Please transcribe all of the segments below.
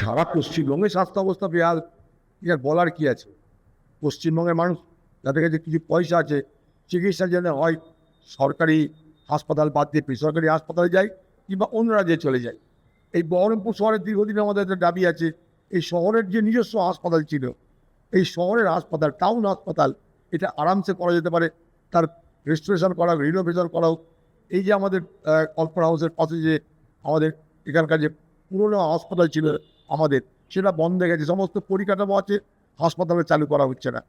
সারা পশ্চিমবঙ্গে স্বাস্থ্য অবস্থা বেহাল, আর বলার কি আছে? পশ্চিমবঙ্গের মানুষ যাদের কাছে কিছু পয়সা আছে, চিকিৎসার জন্য হয় সরকারি হাসপাতাল বাদ দিয়ে বেসরকারি হাসপাতালে যায়, কিংবা অন্য রাজ্যে চলে যায়। এই বহরমপুর শহরের দীর্ঘদিন আমাদের একটা দাবি আছে, এই শহরের যে নিজস্ব হাসপাতাল ছিল, এই শহরের হাসপাতাল, টাউন হাসপাতাল, এটা আরামসে করা যেতে পারে। তার রেস্টোরেশন করা, রিনোভেশন করা হোক। এই যে আমাদের কল্পনা হাউসের পাশে যে আমাদের এখানকার যে পুরনো হাসপাতাল ছিল আমাদের, সেটা বন্ধ হয়ে গেছে। সমস্ত পরিকাঠামো আছে, হাসপাতালে চালু করা হচ্ছে না।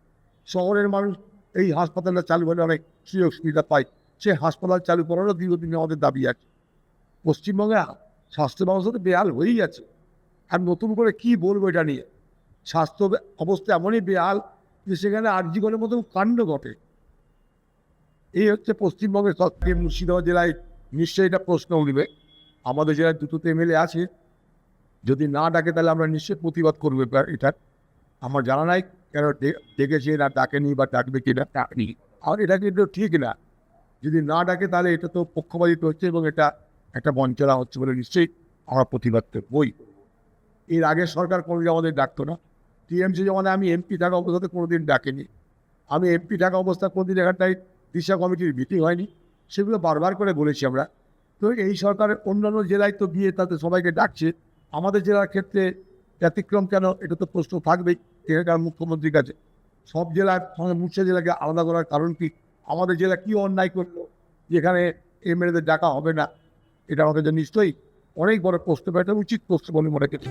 শহরের মানুষ এই হাসপাতালটা চালু হলে অনেক সুযোগ সুবিধা পায়। সে হাসপাতাল চালু করারও দীর্ঘদিন আমাদের দাবি আছে। পশ্চিমবঙ্গে স্বাস্থ্য ব্যবস্থা তো বেহাল হয়েই আছে, আর নতুন করে কি বলবো এটা নিয়ে? স্বাস্থ্য অবস্থা এমনই বেহাল যে সেখানে আরজিকরের মতো কাণ্ড ঘটে। এই হচ্ছে পশ্চিমবঙ্গের সবচেয়ে মুর্শিদাবাদ জেলায় নিশ্চয়ই এটা প্রশ্ন উঠবে। আমাদের জেলায় দুটো এমএলএ আছে, যদি না ডাকে তাহলে আমরা নিশ্চয়ই প্রতিবাদ করবো এটার। আমার জানা নাই কেন ডেকেছে না ডাকেনি, বা ডাকবে কিনা ডাকনি। আর এটা কিন্তু ঠিক না, যদি না ডাকে তাহলে এটা তো পক্ষপাতিত্ব হচ্ছে, এবং এটা একটা বঞ্চনা হচ্ছে বলে নিশ্চয়ই আমরা প্রতিবাদ করবই। এর আগের সরকার কোনোদিন আমাদের ডাকতো না। টিএমসি জমানায় আমি এমপি থাকা অবস্থাতে কোনোদিন ডাকেনি। আমি এমপি থাকা অবস্থা কোনোদিন এখানটায় দিশা কমিটির মিটিং হয়নি, সেগুলো বারবার করে বলেছি আমরা। তো এই সরকারের অন্যান্য জেলায় তো গিয়ে তাতে সবাইকে ডাকছে, আমাদের জেলার ক্ষেত্রে ব্যতিক্রম কেন? এটা তো প্রশ্ন থাকবেই এখানকার মুখ্যমন্ত্রীর কাছে। সব জেলার সঙ্গে মুর্শিদা জেলাকে আলাদা করার কারণ কি? আমাদের জেলা কী অন্যায় করলো যেখানে এমএলএদের ডাকা হবে না? এটা আমাদের জন্য নিশ্চয়ই অনেক বড় প্রশ্ন, এটা উচিত প্রশ্ন বলে মনে করি।